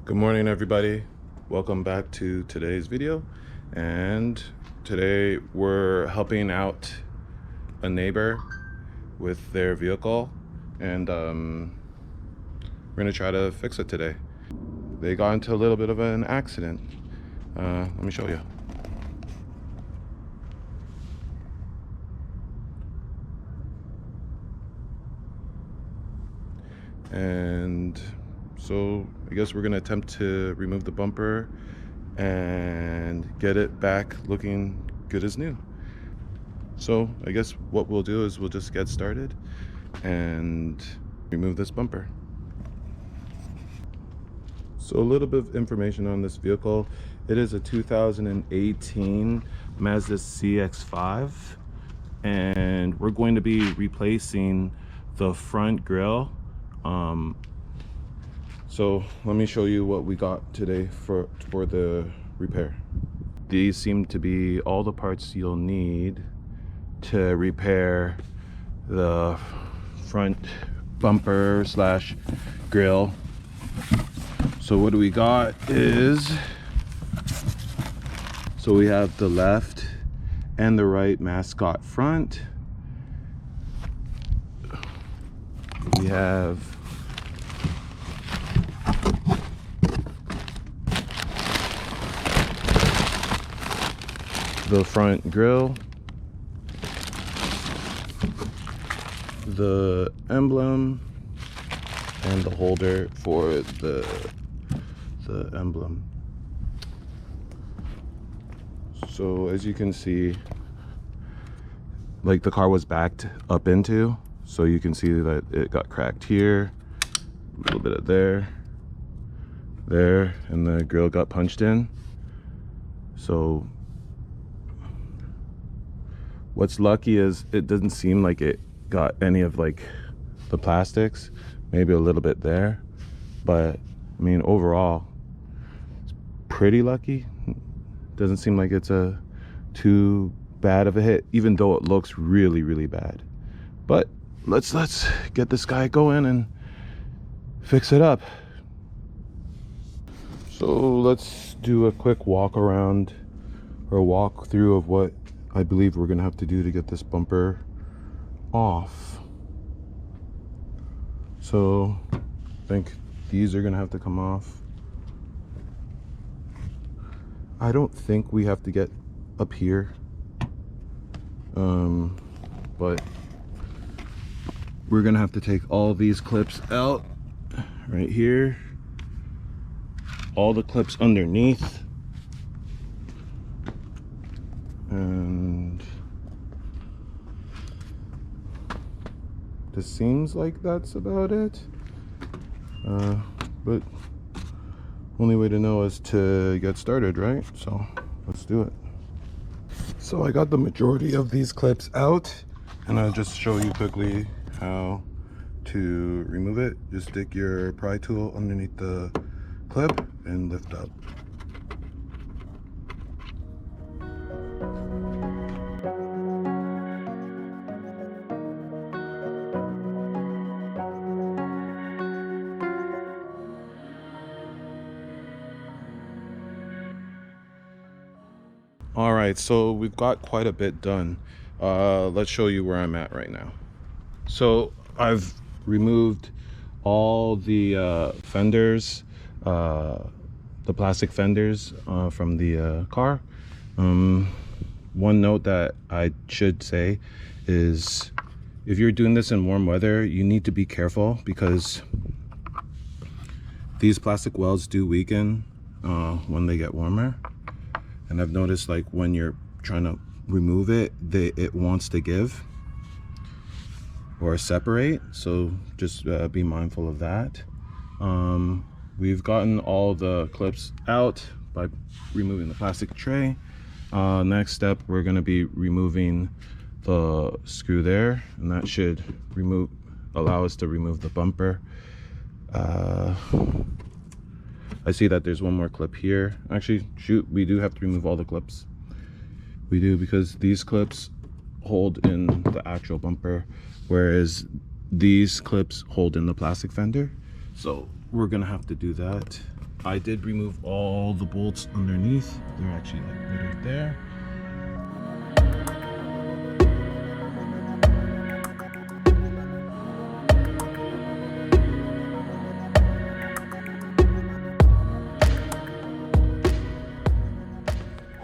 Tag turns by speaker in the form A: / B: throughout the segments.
A: Good morning, everybody. Welcome back to today's video. And today we're helping out a neighbor with their vehicle, and we're gonna try to fix it today. They got into a little bit of an accident. Let me show you. And so I guess we're gonna attempt to remove the bumper and get it back looking good as new. So I guess what we'll do is we'll just get started and remove this bumper. So a little bit of information on this vehicle. It is a 2018 Mazda CX-5, and we're going to be replacing the front grille. So let me show you what we got today for the repair. These seem to be all the parts you'll need to repair the front bumper slash grille. So what do we got is, so we have the left and the right mascot front. We have the front grille, the emblem, and the holder for the emblem. So as you can see, like the car was backed up into, so you can see that it got cracked here, a little bit of there, and the grill got punched in. So what's lucky is it doesn't seem like it got any of like the plastics, maybe a little bit there, but I mean overall it's pretty lucky. Doesn't seem like it's a too bad of a hit, even though it looks really bad. But let's get this guy going and fix it up. So let's do a quick walk around or walk through of what I believe we're gonna have to do to get this bumper off. So I think these are gonna have to come off. I don't think we have to get up here, but we're gonna have to take all these clips out right here, all the clips underneath, and this seems like that's about it, but only way to know is to get started, right? So let's do it. So I got the majority of these clips out, and I'll just show you quickly how to remove it. Just stick your pry tool underneath the clip and lift up. All right, so we've got quite a bit done. Let's show you where I'm at right now. So I've removed all the fenders, the plastic fenders from the car. One note that I should say is if you're doing this in warm weather, you need to be careful because these plastic welds do weaken when they get warmer. And I've noticed like when you're trying to remove it, it wants to give or separate. So just be mindful of that. We've gotten all the clips out by removing the plastic tray. Next step, we're going to be removing the screw there, and that should allow us to remove the bumper. I see that there's one more clip here. Actually, shoot, we do have to remove all the clips. We do, because these clips hold in the actual bumper, whereas these clips hold in the plastic fender. So we're gonna have to do that. I did remove all the bolts underneath. They're actually like right there.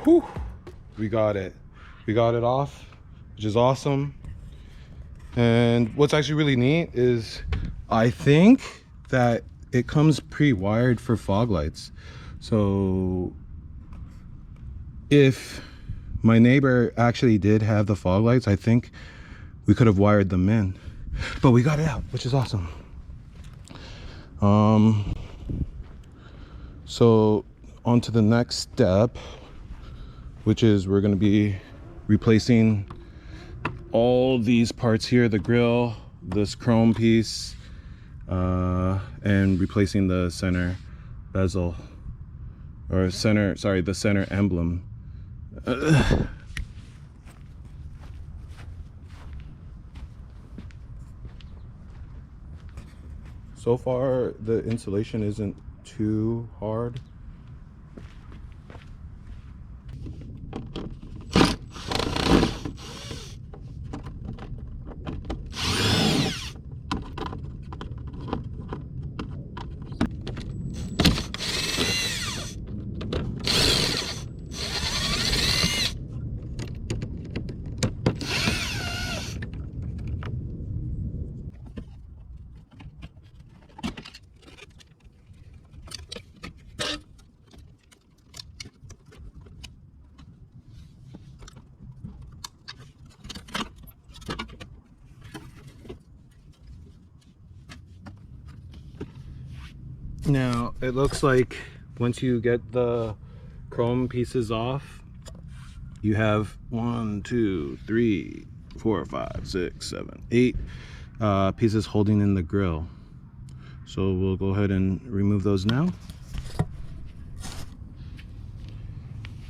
A: Whew, we got it off, which is awesome. And what's actually really neat is I think that it comes pre-wired for fog lights. So if my neighbor actually did have the fog lights, I think we could have wired them in, but we got it out, which is awesome. So on to the next step, which is we're going to be replacing all these parts here, the grill, this chrome piece, and replacing the center bezel, or the center emblem. So far the insulation isn't too hard. Now it looks like once you get the chrome pieces off, you have 1, 2, 3, 4, 5, 6, 7, 8 pieces holding in the grill. So we'll go ahead and remove those now.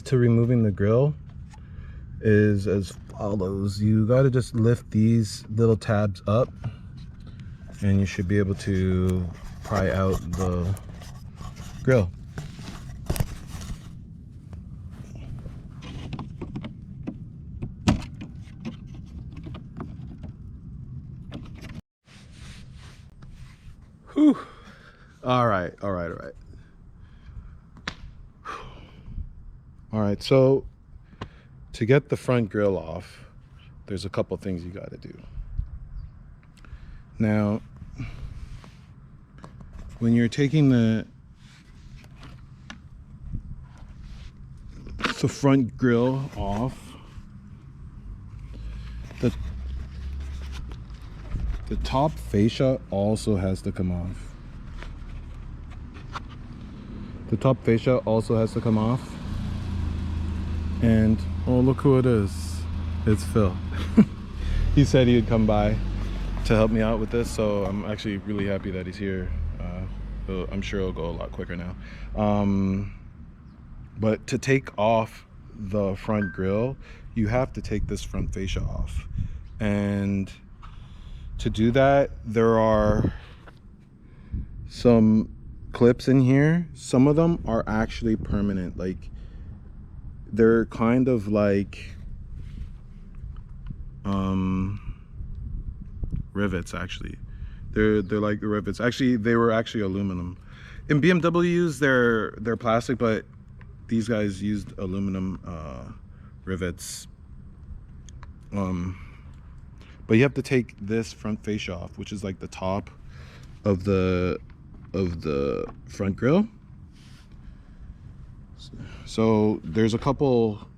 A: To removing the grill is as follows. You got to just lift these little tabs up and you should be able to pry out the grill. Whew. All right. All right, so to get the front grill off, there's a couple things you got to do. Now, when you're taking the front grill off, the top fascia also has to come off. The top fascia also has to come off. And oh, look who it is. It's Phil. He said he would come by to help me out with this, so I'm actually really happy that he's here. I'm sure it'll go a lot quicker now. But to take off the front grill, you have to take this front fascia off. And to do that, there are some clips in here. Some of them are actually permanent. Like, they're kind of like rivets. Actually, they're like the rivets. Actually, they were actually aluminum. In BMWs, they're plastic, but these guys used aluminum rivets. But you have to take this front fascia off, which is like the top of the front grille. So there's a couple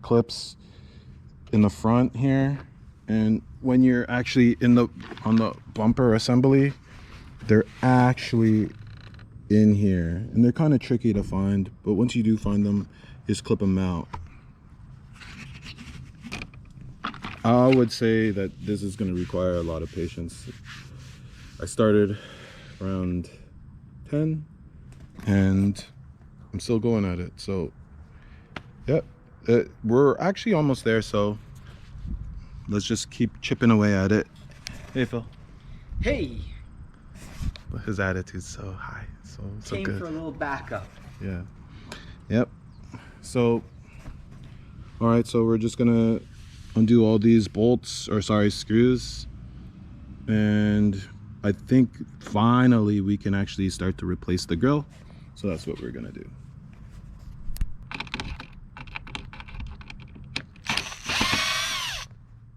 A: clips in the front here, and when you're actually on the bumper assembly, they're actually in here, and they're kind of tricky to find, but once you do find them, just clip them out. I would say that this is going to require a lot of patience. I started around 10 and I'm still going at it. So yeah, we're actually almost there, so let's just keep chipping away at it. Hey Phil.
B: Hey.
A: But his attitude's so high. It's so it's
B: Came
A: good.
B: for a little backup.
A: Yeah. Yep. So, all right. So we're just gonna undo all these bolts, or sorry, screws, and I think finally we can actually start to replace the grill. So that's what we're gonna do.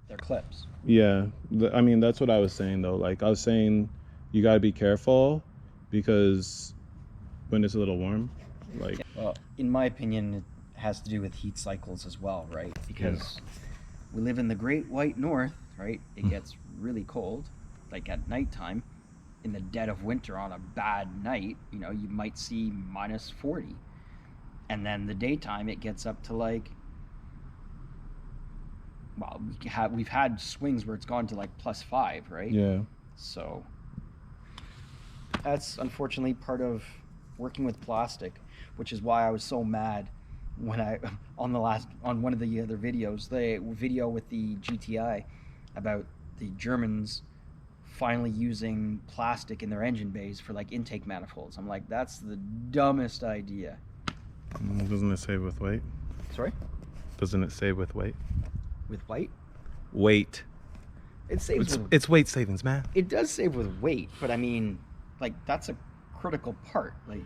B: They're clips.
A: Yeah, I mean, that's what I was saying though. Like I was saying, you gotta be careful because when it's a little warm, like.
B: Well, in my opinion, it has to do with heat cycles as well, right? Because we live in the Great White North, right? It gets really cold, like at nighttime. In the dead of winter on a bad night, you know, you might see -40. And then the daytime, it gets up to like, well, we've had swings where it's gone to like +5, right?
A: Yeah.
B: So that's unfortunately part of working with plastic, which is why I was so mad when I on one of the other videos, the video with the GTI, about the Germans finally using plastic in their engine bays for like intake manifolds. I'm like, that's the dumbest idea.
A: Doesn't it save with weight?
B: Sorry?
A: Doesn't it save with weight?
B: With weight?
A: Weight.
B: It saves
A: It's weight savings, man.
B: It does save with weight, but I mean, like, that's a critical part. Like,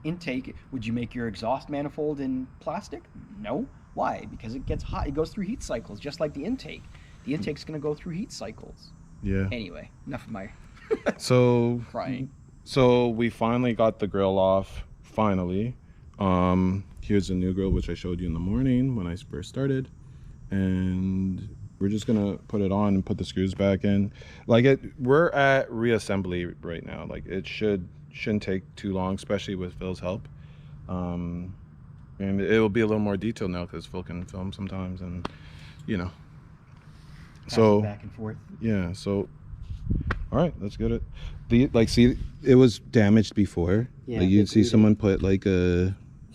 B: intake, would you make your exhaust manifold in plastic? No. Why? Because it gets hot. It goes through heat cycles, just like the intake. The intake's going to go through heat cycles.
A: Yeah.
B: Anyway, enough of my crying.
A: So we finally got the grill off. Finally. Here's the new grill, which I showed you in the morning when I first started, and we're just gonna put it on and put the screws back in. Like we're at reassembly right now. Like it shouldn't take too long, especially with Phil's help. And it will be a little more detailed now because Phil can film sometimes, and you know. So
B: back and forth.
A: Yeah. So, all right, let's get it. See, it was damaged before.
B: Yeah.
A: Like you'd see someone put like I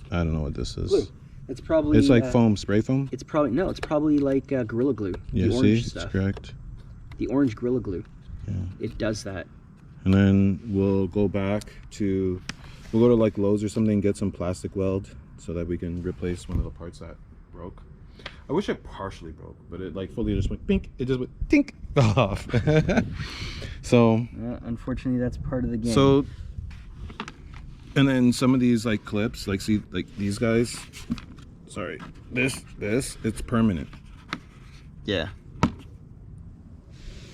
A: don't know what this is.
B: Glue. It's probably.
A: It's like foam, spray foam.
B: It's probably like Gorilla Glue.
A: Yeah.
B: The
A: See,
B: orange stuff.
A: it's correct.
B: The orange Gorilla Glue.
A: Yeah.
B: It does that.
A: And then we'll go to like Lowe's or something, get some plastic weld so that we can replace one of the parts that broke. I wish it partially broke, but it like fully just went pink. It just went tink off. So
B: unfortunately, that's part of the game.
A: So, and then some of these like clips, like see, like these guys. Sorry, this it's permanent.
B: Yeah.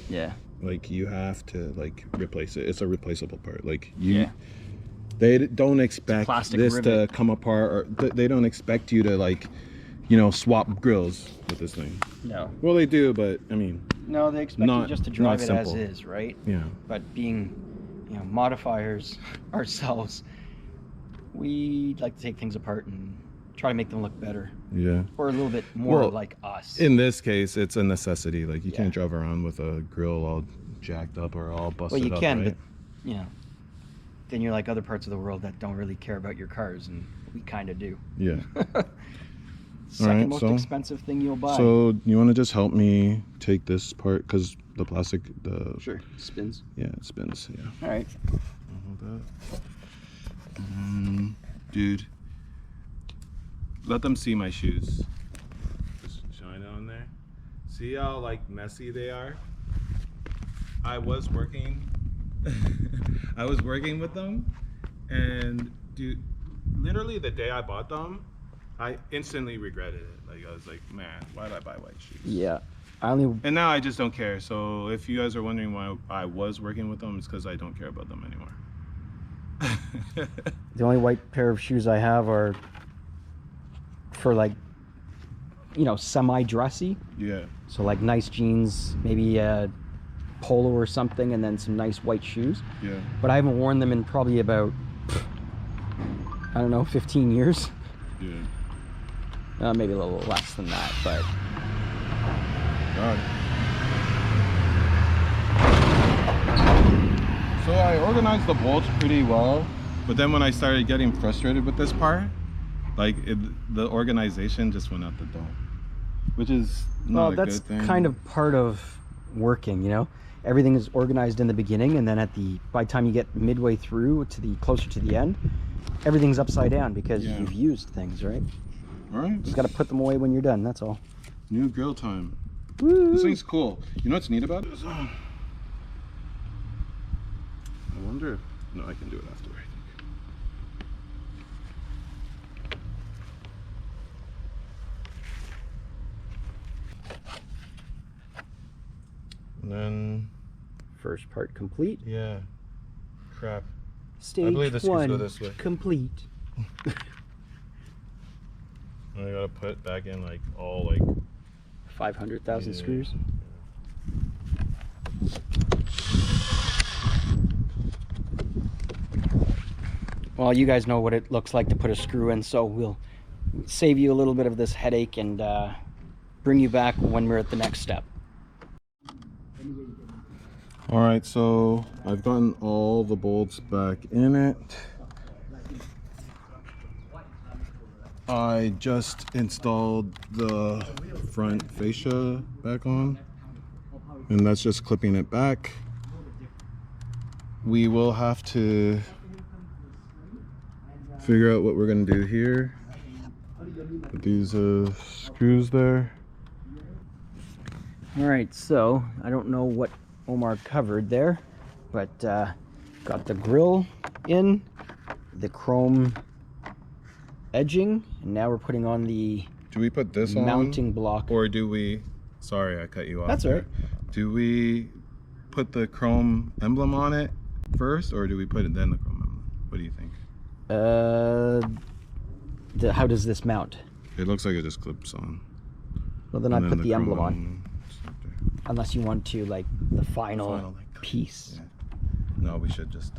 B: Yeah.
A: Like you have to like replace it. It's a replaceable part. Like
B: Yeah.
A: They don't expect this
B: rivet
A: to come apart, or they don't expect you to like, you know, swap grills with this thing.
B: No.
A: Well, they do, but I mean.
B: No, they expect you just to drive it as is, right?
A: Yeah.
B: But being, you know, modifiers ourselves, we like to take things apart and try to make them look better.
A: Yeah.
B: Or a little bit more like us.
A: In this case, it's a necessity. Like you can't drive around with a grill all jacked up or all busted up.
B: Well, you can,
A: right?
B: but you know, then you're like other parts of the world that don't really care about your cars, and we kind of do.
A: Yeah.
B: Second most expensive thing you'll buy.
A: So you want to just help me take this part, because the plastic,
B: Sure, spins.
A: Yeah, it spins. Yeah.
B: All right.
A: I'll hold that. Dude, let them see my shoes. Just shine it on there. See how like messy they are? I was working. I was working with them, and dude, literally the day I bought them, I instantly regretted it. Like I was like, man, why did I buy white shoes?
B: Yeah.
A: And now I just don't care. So if you guys are wondering why I was working with them, it's because I don't care about them anymore.
B: The only white pair of shoes I have are for like, you know, semi-dressy.
A: Yeah.
B: So like nice jeans, maybe a polo or something, and then some nice white shoes.
A: Yeah.
B: But I haven't worn them in probably about, I don't know, 15 years.
A: Yeah.
B: Maybe a little less than that, but.
A: God. So I organized the bolts pretty well, but then when I started getting frustrated with this part, like the organization just went out the door, which is not a good thing.
B: That's kind of part of working, you know. everything is organized in the beginning, and then by the time you get midway through to the closer to the end, everything's upside down because you've used things, right?
A: All right.
B: Just got to put them away when you're done. That's all.
A: New grill time.
B: Woo.
A: This thing's cool. You know what's neat about it? I wonder if... No, I can do it after, I think. And then...
B: First part complete.
A: Yeah. Crap.
B: Stage
A: I believe the screws
B: one
A: go this way.
B: complete.
A: And I gotta put back in like all like
B: 500,000 screws. Well, you guys know what it looks like to put a screw in, so we'll save you a little bit of this headache and bring you back when we're at the next step.
A: All right, so I've gotten all the bolts back in it. I just installed the front fascia back on, and that's just clipping it back. We will have to figure out what we're gonna do here. Put these screws there.
B: All right, so I don't know what Omar covered there, but got the grill in, the chrome edging, and now we're putting on the
A: Do we put this
B: mounting
A: on,
B: block.
A: or do we? Sorry, I cut you off.
B: That's all
A: there.
B: right.
A: Do we put the chrome emblem on it first, or do we put it then the chrome emblem? What do you think?
B: How does this mount?
A: It looks like it just clips on.
B: Well, then
A: And
B: I
A: then
B: put the emblem on,
A: chrome
B: unless you want to like the final
A: like,
B: piece.
A: yeah. No, we should just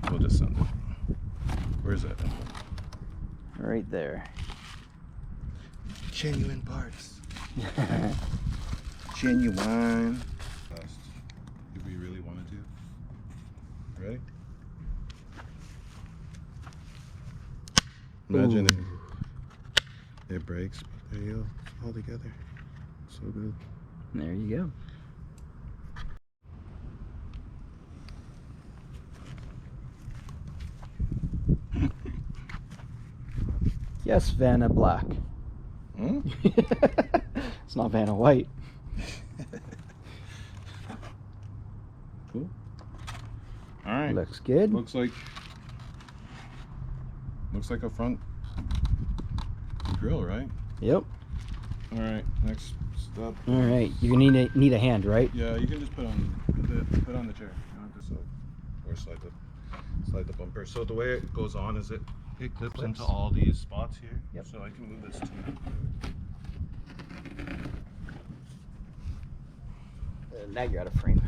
A: we'll just send it. Where's that emblem?
B: Right there.
A: Genuine parts. Genuine. If we really wanted to. Ready? Imagine it breaks, but there you go. It's all together. So good.
B: There you go. Yes, Vanna Black.
A: Hmm?
B: It's not Vanna White.
A: Cool. All right.
B: Looks good.
A: Looks like a front grill, right?
B: Yep.
A: All right. Next step.
B: All right. You're gonna need a hand, right?
A: Yeah, you can just put on the chair. You don't have to slide the bumper. So the way it goes on is it clips into all these spots here.
B: Yep.
A: So I can move this too.
B: Now you're out of frame.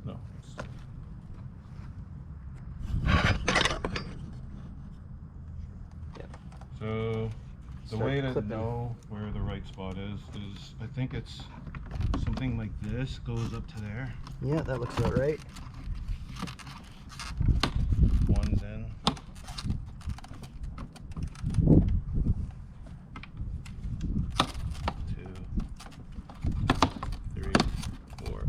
A: No.
B: Yep.
A: So the
B: Start
A: way to
B: clipping.
A: know where the right spot is I think it's something like this goes up to there.
B: Yeah, that looks about right.
A: One's in. 2, 3, 4.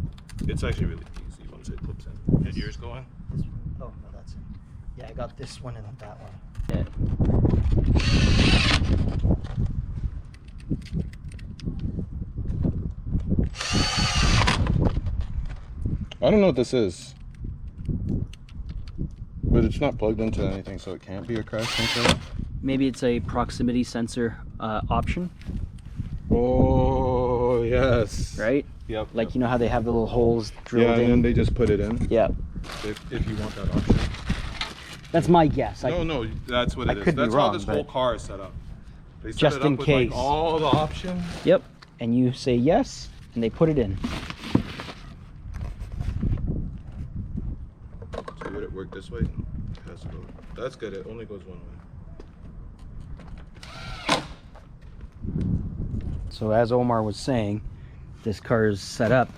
A: It's actually really easy once it clips in. Get yours going?
B: This one. Oh no, that's it. Yeah, I got this one and that one.
A: I don't know what this is, but it's not plugged into anything, so it can't be a crash sensor.
B: Maybe it's a proximity sensor option,
A: Oh yes.
B: right?
A: Yep.
B: Like, you know how they have the little holes drilled
A: yeah,
B: in?
A: and then they just put it in.
B: Yeah.
A: If you want that option.
B: That's my guess.
A: No, that's what
B: I
A: it is.
B: could be
A: That's
B: wrong,
A: how this whole
B: but-
A: car is set up. They set
B: Just
A: it up
B: in
A: with
B: case.
A: like all the options.
B: Yep. And you say yes, and they put it in.
A: So would it work this way? No, it has to go. That's good. It only goes one way.
B: So as Omar was saying, this car is set up.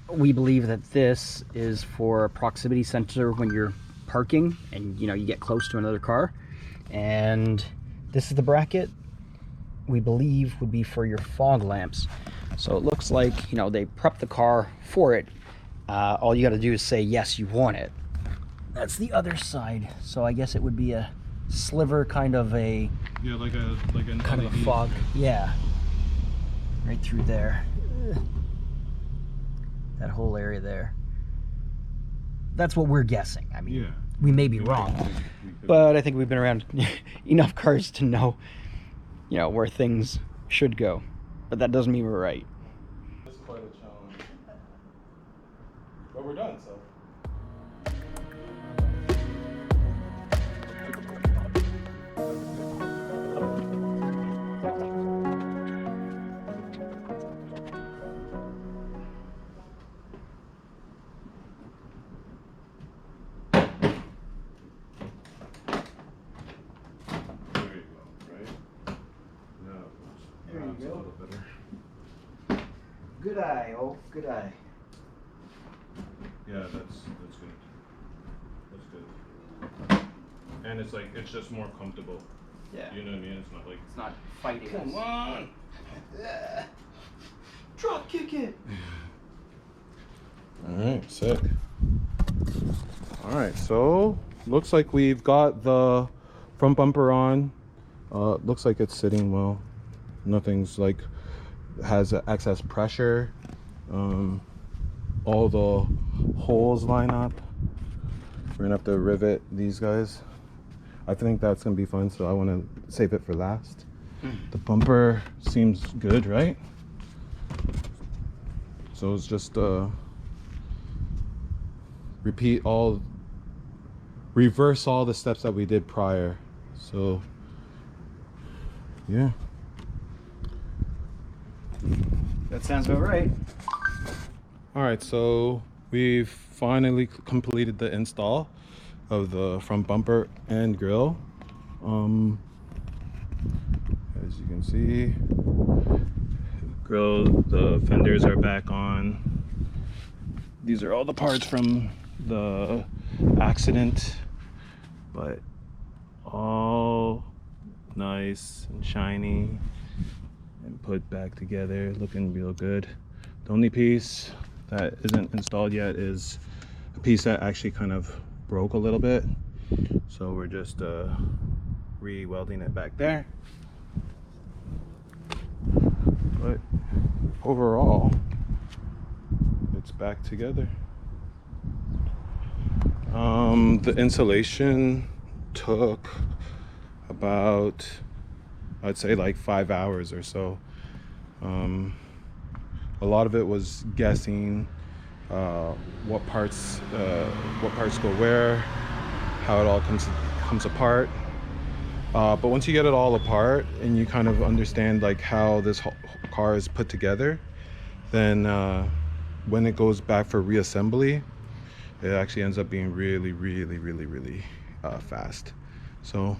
B: We believe that this is for a proximity sensor when you're parking and you get close to another car. And this is the bracket we believe would be for your fog lamps. So it looks like, you know, they prep the car for it. All you got to do is say, yes, you want it. That's the other side. So I guess it would be a sliver, kind of a...
A: Yeah, like an
B: kind of a fog. Yeah. Right through there. That whole area there. That's what we're guessing. I mean,
A: Yeah.
B: we may be wrong. But I think we've been around enough cars to know, you know, where things should go. But that doesn't mean we're right.
A: That's quite a challenge. But we're done, so.
B: Good eye, oh, good eye.
A: Yeah, that's good. That's good. And it's like, it's just more comfortable.
B: Yeah.
A: You know what I mean? It's not like...
B: It's not fighting.
A: Come on!
B: Drop kick it!
A: Alright, sick. Alright, so looks like we've got the front bumper on. Looks like it's sitting well. Nothing's like has excess pressure. All the holes line up. We're gonna have to rivet these guys. I think that's gonna be fun, so I want to save it for last. The bumper seems good, right? So it's just reverse all the steps that we did prior. So yeah,
B: That sounds about right.
A: all right, so we've finally completed the install of the front bumper and grille. As you can see, the fenders are back on. These are all the parts from the accident, but all nice and shiny and put back together, looking real good. The only piece that isn't installed yet is a piece that actually kind of broke a little bit, so we're just re-welding it back there. But overall, it's back together. The insulation took about, I'd say, like 5 hours or so. A lot of it was guessing what parts go where, how it all comes apart. But once you get it all apart and you kind of understand like how this whole car is put together, then when it goes back for reassembly, it actually ends up being really fast. So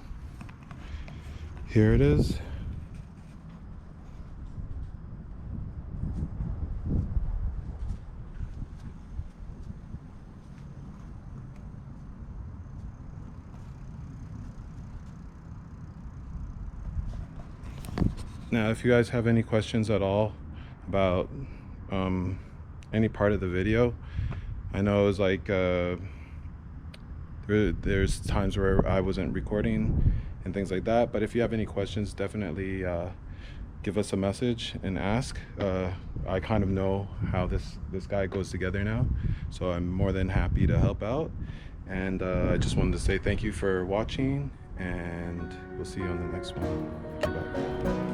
A: here it is. Now, if you guys have any questions at all about any part of the video, I know it was like there's times where I wasn't recording and things like that, but if you have any questions, definitely give us a message and ask. I kind of know how this guy goes together now, so I'm more than happy to help out. And I just wanted to say thank you for watching, and we'll see you on the next one. Thank you, bye.